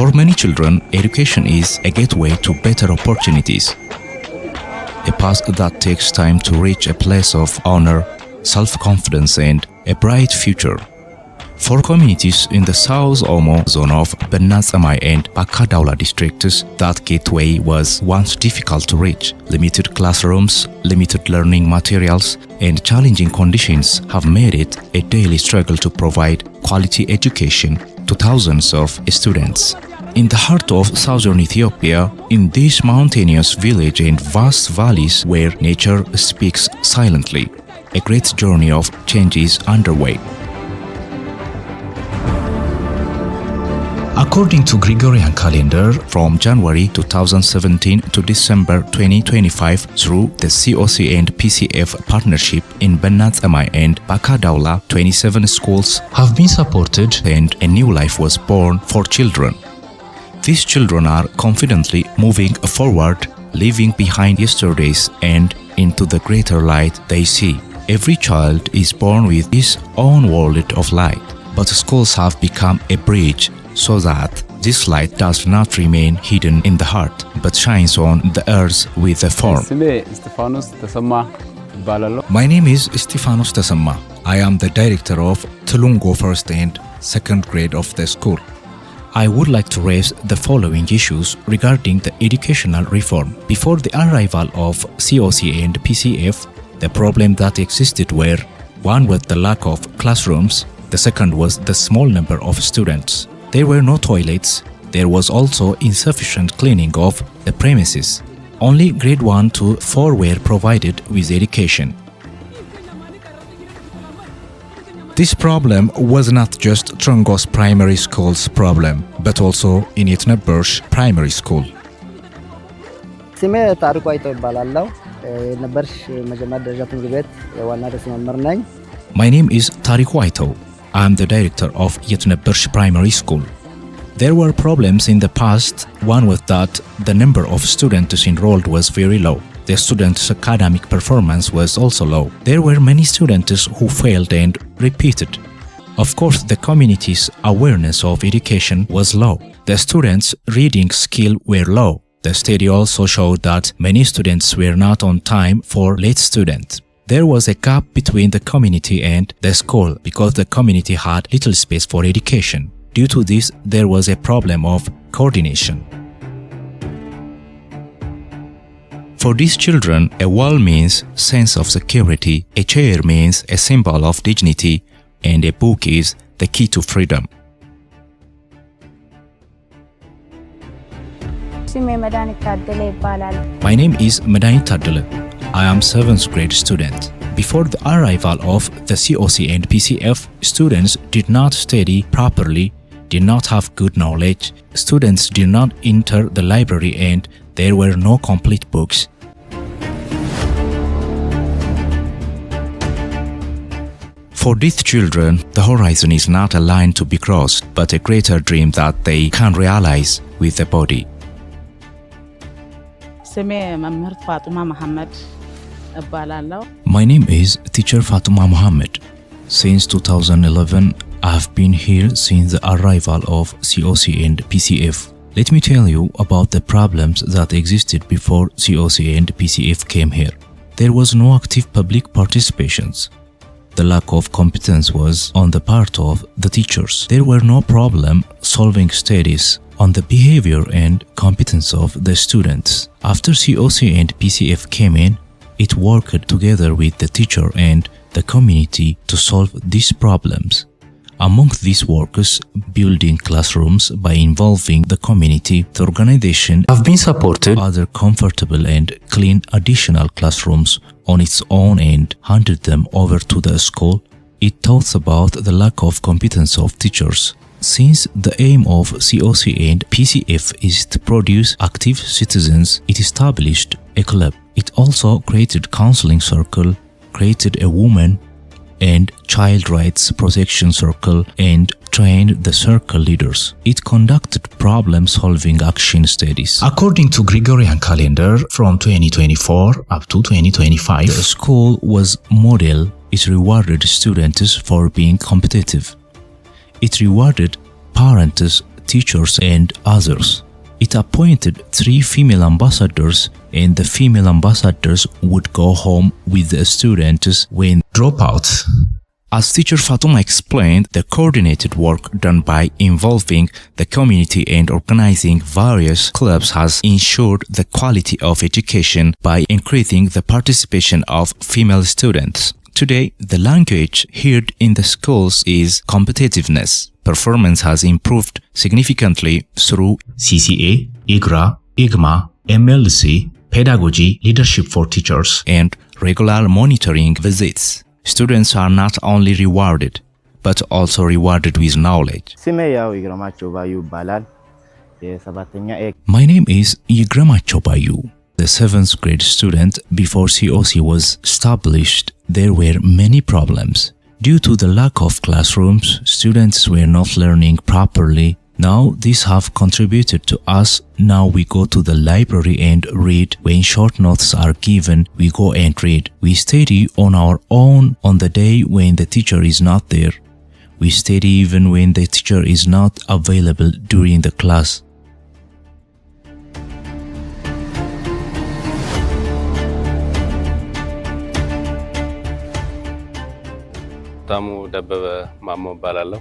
For many children, education is a gateway to better opportunities, a path that takes time to reach a place of honor, self-confidence, and a bright future. For communities in the South Omo Zone of Bena, Tsemay, and Dawula districts, that gateway was once difficult to reach. Limited classrooms, limited learning materials, and challenging conditions have made it a daily struggle to provide quality education to thousands of students. In the heart of southern Ethiopia, in this mountainous village and vast valleys where nature speaks silently, a great journey of change is underway. According to Gregorian calendar, from January 2017 to December 2025, through the COC and PCF partnership in Bena, Tsemay, and Dawula, 27 schools have been supported and a new life was born for children. These children are confidently moving forward, leaving behind yesterday's and into the greater light they see. Every child is born with his own world of light, but schools have become a bridge so that this light does not remain hidden in the heart, but shines on the earth with a form. My name is Stephanos Tsemay. I am the director of Tulungo first and second grade of the school. I would like to raise the following issues regarding the educational reform. Before the arrival of COC and PCF, the problem that existed were: one was the lack of classrooms, the second was the small number of students. There were no toilets. There was also insufficient cleaning of the premises. Only grade 1 to 4 were provided with education. This problem was not just Trongos Primary School's problem, but also in Ethiopia Primary School. Tsemay ታሪኩ አይተው ይባላልው የነበርሽ መጀመሪያ ደረጃ ትምህርት ቤት የዋና ርዕሰ መምህር ነኝ። My name is Tariku Aito. I am the director of Ethiopia Primary School. There were problems in the past. One was that the number of students enrolled was very low. The students' academic performance was also low. There were many students who failed and repeated. Of course, the community's awareness of education was low. The students' reading skill were low. The study also showed that many students were not on time for late students. There was a gap between the community and the school because the community had little space for education. Due to this, there was a problem of coordination. For these children, a wall means sense of security, a chair means a symbol of dignity, and a book is the key to freedom. My name is Medanit Tadele. I am 7th grade student. Before the arrival of the COC and PCF, students did not study properly, did not have good knowledge, students did not enter the library, and there were no complete books. For these children, the horizon is not a line to be crossed, but a greater dream that they can realize with the body. My name is Teacher Fatuma Mohammed. Since 2011, I have been here since the arrival of COC and PCF. Let me tell you about the problems that existed before COC and PCF came here. There was no active public participations. The lack of competence was on the part of the teachers. There were no problem solving studies on the behavior and competence of the students. After COC and PCF came in, it worked together with the teacher and the community to solve these problems. Among these works, building classrooms by involving the community, the organization have been supported other comfortable and clean additional classrooms on its own and handed them over to the school. It talks about the lack of competence of teachers. Since the aim of COC and PCF is to produce active citizens, it established a club. It also created counseling circle, created a woman and child rights protection circle, and trained the circle leaders. It conducted problem-solving action studies. According to Gregorian calendar, from 2024 up to 2025, the school was model. It rewarded students for being competitive. It rewarded parents teachers and others. It appointed 3 female ambassadors, and the female ambassadors would go home with the students when dropouts. As teacher Fatuma explained, the coordinated work done by involving the community and organizing various clubs has ensured the quality of education by increasing the participation of female students. Today, the language heard in the schools is competitiveness. Performance has improved significantly through CCA, IGRA, IGMA, MLC, pedagogy, leadership for teachers, and regular monitoring visits. Students are not only rewarded, but also rewarded with knowledge. My name is Yigramacho Bayu, the 7th grade student. Before COC was established, there were many problems. Due to the lack of classrooms, students were not learning properly. Now these have contributed to us. Now we go to the library and read. When short notes are given, we go and read. We study on our own on the day when the teacher is not there. We study even when the teacher is not available during the class. Tamu Dabba Mamo Balalo.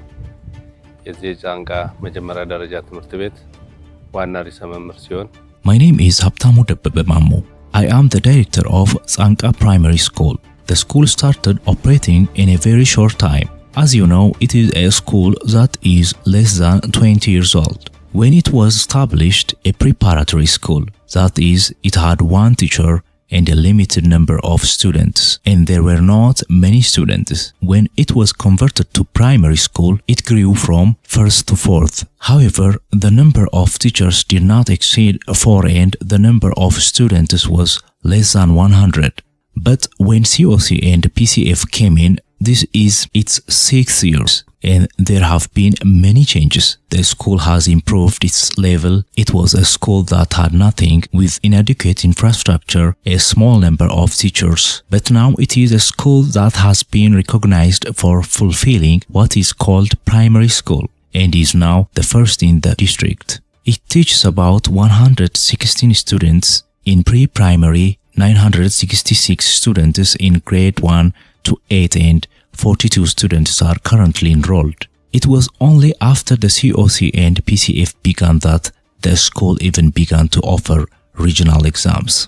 My name is Haptamu Dabbebe Mammo. I am the director of Tsanka Primary School. The school started operating in a very short time. As you know, it is a school that is less than 20 years old. When it was established, a preparatory school, that is, it had 1 teacher and a limited number of students, and there were not many students. When it was converted to primary school, it grew from 1st to 4th. However, the number of teachers did not exceed 4 and the number of students was less than 100. But when COC and PCF came in, this is its 6th year, and there have been many changes. The school has improved its level. It was a school that had nothing, with inadequate infrastructure, a small number of teachers. But now it is a school that has been recognized for fulfilling what is called primary school, and is now the first in the district. It teaches about 116 students in pre-primary, 966 students in grade 1 to 8, and 42 students are currently enrolled. It was only after the COC and PCF began that the school even began to offer regional exams.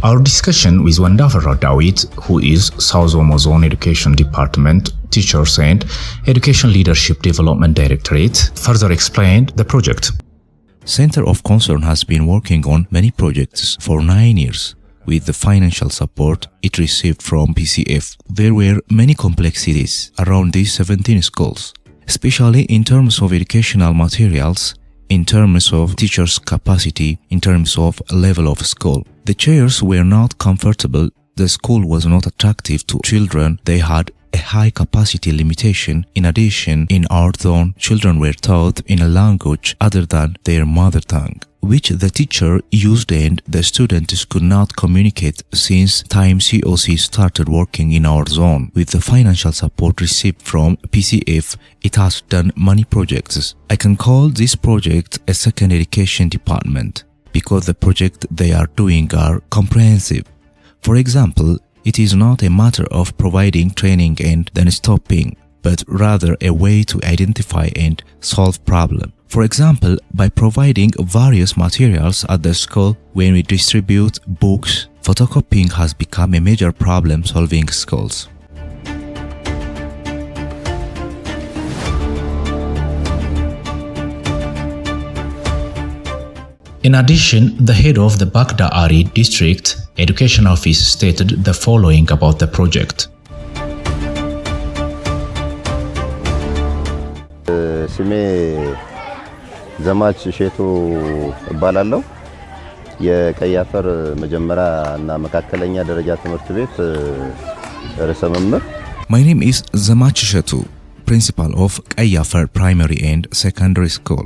Our discussion with Wandafara Dawit, who is South Omo Zone Education Department, Teachers and Education Leadership Development Directorate, further explained the project. Center of Concern has been working on many projects for 9 years. With the financial support it received from PCF, there were many complexities around these 17 schools, especially in terms of educational materials, in terms of teachers' capacity, in terms of level of school. The chairs were not comfortable. The school was not attractive to children. They had a high capacity limitation. In addition, in our zone, children were taught in a language other than their mother tongue, which the teacher used, and the students could not communicate. Since time COC started working in our zone, with the financial support received from PCF, it has done many projects. I can call this project a second education department, because the projects they are doing are comprehensive. For example, it is not a matter of providing training and then stopping, but rather a way to identify and solve problems. For example, by providing various materials at the school, when we distribute books, photocopying has become a major problem solving schools. In addition, the head of the Bakda Ari District Education Office stated the following about the project. ዘማች ሼቱ እባላለሁ የቀያፈር መጀመሪያ እና መካከለኛ ደረጃ ትምህርት ቤት ርዕሰ መምህር My name is Zamach Shetu, principal of Kayafar Primary and Secondary School.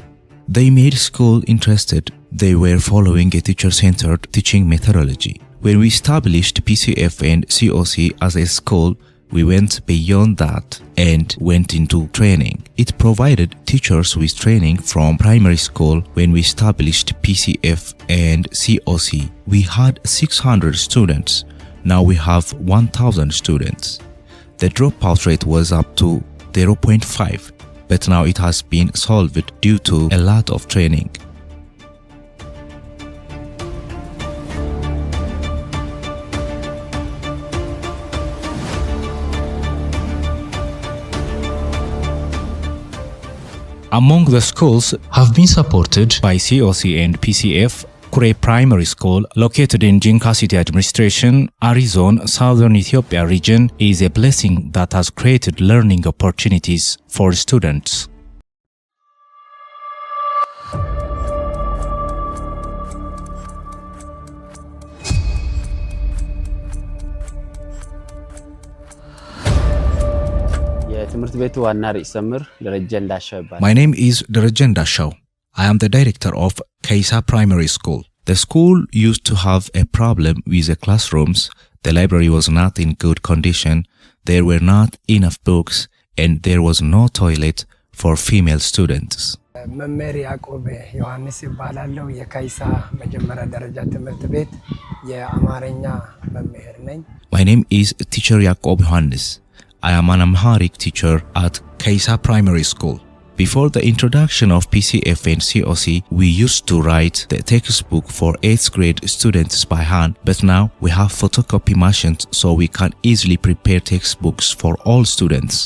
They made school interested. They were following a teacher-centered teaching methodology. When we established PCF and COC as a school, We went beyond that and went into training. It provided teachers with training from primary school when we established PCF and COC. We had 600 students. Now we have 1,000 students. The dropout rate was up to 0.5, but now it has been solved due to a lot of training. Among the schools have been supported by COC and PCF, Kure Primary School, located in Jinka City Administration, Arizona, Southern Ethiopia region, is a blessing that has created learning opportunities for students. My name is Darajan Dashaw. I am the director of Kaisa Primary School. The school used to have a problem with the classrooms. The library was not in good condition. There were not enough books and there was no toilet for female students. መምህር ያዕቆብ ዮሐንስ ይባላልው የካይሳ መጀመሪያ ደረጃ ትምህርት ቤት የአማርኛ መምህር ነኝ። My name is teacher Jakob Johannes. I am an Amharic teacher at Kaisa Primary School. Before the introduction of PCF and COC, we used to write the textbook for 8th grade students by hand, but now we have photocopy machines so we can easily prepare textbooks for all students.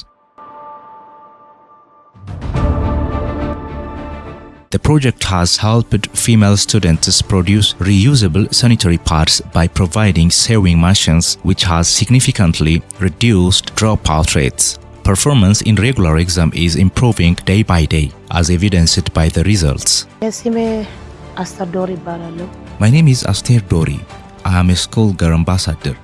The project has helped female students produce reusable sanitary pads by providing sewing machines, which has significantly reduced dropout rates. Performance in regular exam is improving day by day, as evidenced by the results. My name is Aster Dori. I am a school girl ambassador.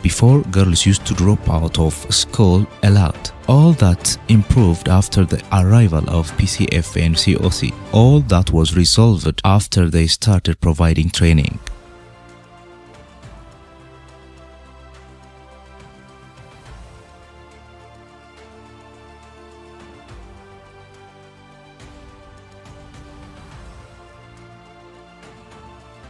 Before, girls used to drop out of school a lot. All that improved after the arrival of PCF and COC. All that was resolved after they started providing training.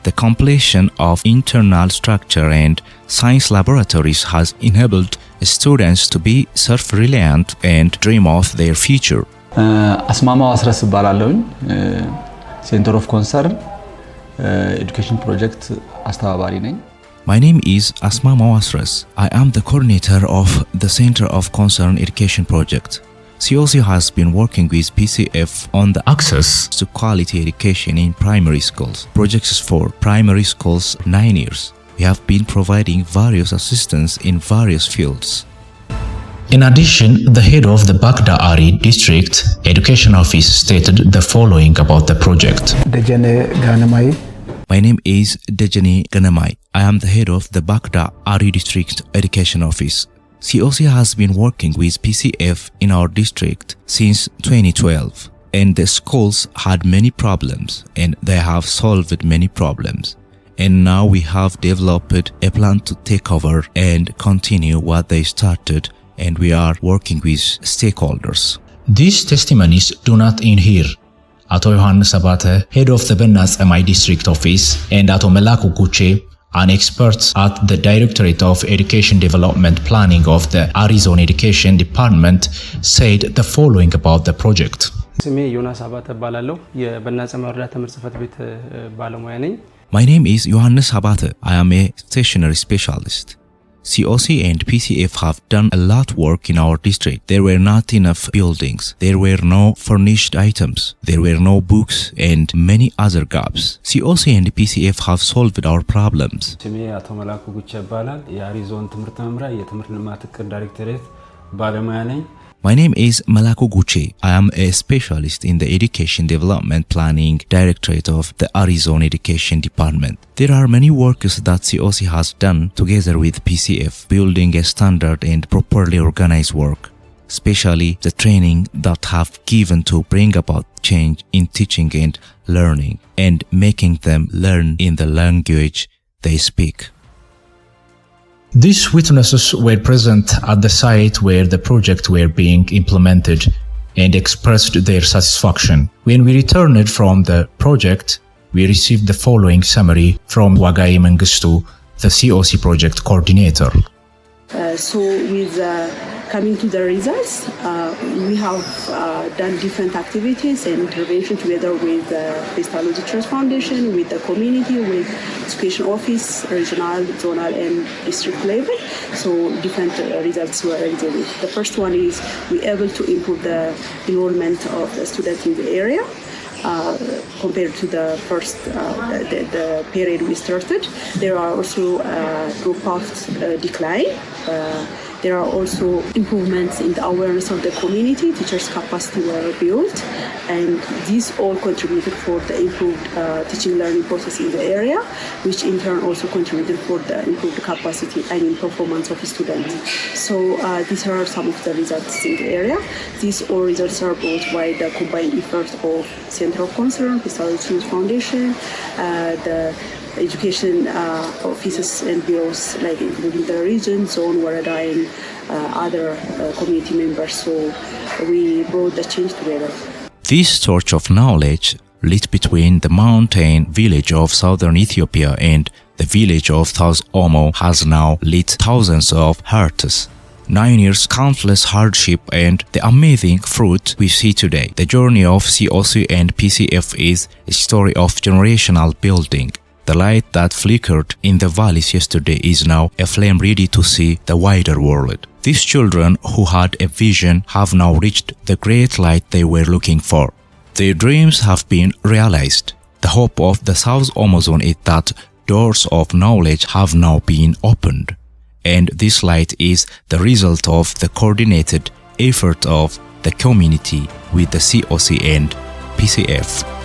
The completion of internal structure and science laboratories has enabled students to be self-reliant and dream of their future. አስማማው አስረስ ይባላልኝ ሴንተር ኦፍ ኮንሰርን ኤዱኬሽን ፕሮጀክት አስተባባሪ ነኝ። My name is Asmamaw Asras. I am the coordinator of the Center of Concern Education Project. COC has been working with PCF on the access to quality education in primary schools. Projects for primary schools 9 years. We have been providing various assistance in various fields. In addition, the head of the Bagda Ari District Education Office stated the following about the project. My name is Dejani Ganamai. I am the head of the Bagda Ari District Education Office. COC has been working with PCF in our district since 2012, and the schools had many problems and they have solved many problems. And now we have developed a plan to take over and continue what they started, and we are working with stakeholders. These testimonies do not end here. Ato Yohannes Abate, head of the Bena Tsemay district office, and Ato Melaku Kuche, an expert at the Directorate of Education Development Planning of the Arizona Education Department, said the following about the project. ስሜ ዮናስ አባተ እባላለሁ የበና ጸማይ ወረዳ ትምህርት ጽሕፈት ቤት ባለሙያ ነኝ። My name is Johannes Abate. I am a stationery specialist. COC and PCF have done a lot work in our district. There were not enough buildings. There were no furnished items. There were no books and many other gaps. COC and PCF have solved our problems. ስሜ አቶ መላኩ ጉቻ ይባላል የአሪዞን ትምህርት መምሪያ የትምህርት ልማት እቅድ ዳይሬክተሬት ባለሙያ ነኝ። My name is Malako Guche. I am a specialist in the Education Development Planning Directorate of the Arizona Education Department. There are many works that COC has done together with PCF, building a standard and properly organized work, especially the training that have given to bring about change in teaching and learning and making them learn in the language they speak. These witnesses were present at the site where the project were being implemented and expressed their satisfaction. When we returned from the project, we received the following summary from Wagai Mengistu, the COC project coordinator. So with coming to the results, we have done different activities and intervention together with the Pestalozzi Trust Foundation, with the community, with education office, regional, zonal, and district level. So different results were exhibited. The first one is we able to improve the enrollment of the students in the area. Compared to the first the period we started, there are also dropout decline. There are also improvements in the awareness of the community. Teachers' capacity were built, and these all contributed for the improved teaching learning process in the area, which in turn also contributed for the improved capacity and performance of the students. So these are some of the results in the area. These all results are brought by the combined efforts of Center of Concern, Pestalozzi Foundation, the education offices and bureaus, like including the region, zone, Warada, and other community members. So we brought the change together. This torch of knowledge lit between the mountain village of southern Ethiopia and the village of South Omo has now lit thousands of hearts. 9 years, countless hardship, and the amazing fruit we see today. The journey of COC and PCF is a story of generational building. The light that flickered in the valleys yesterday is now a flame ready to see the wider world. These children who had a vision have now reached the great light they were looking for. Their dreams have been realized. The hope of the South Omo Zone is that doors of knowledge have now been opened. And this light is the result of the coordinated effort of the community with the COC and PCF.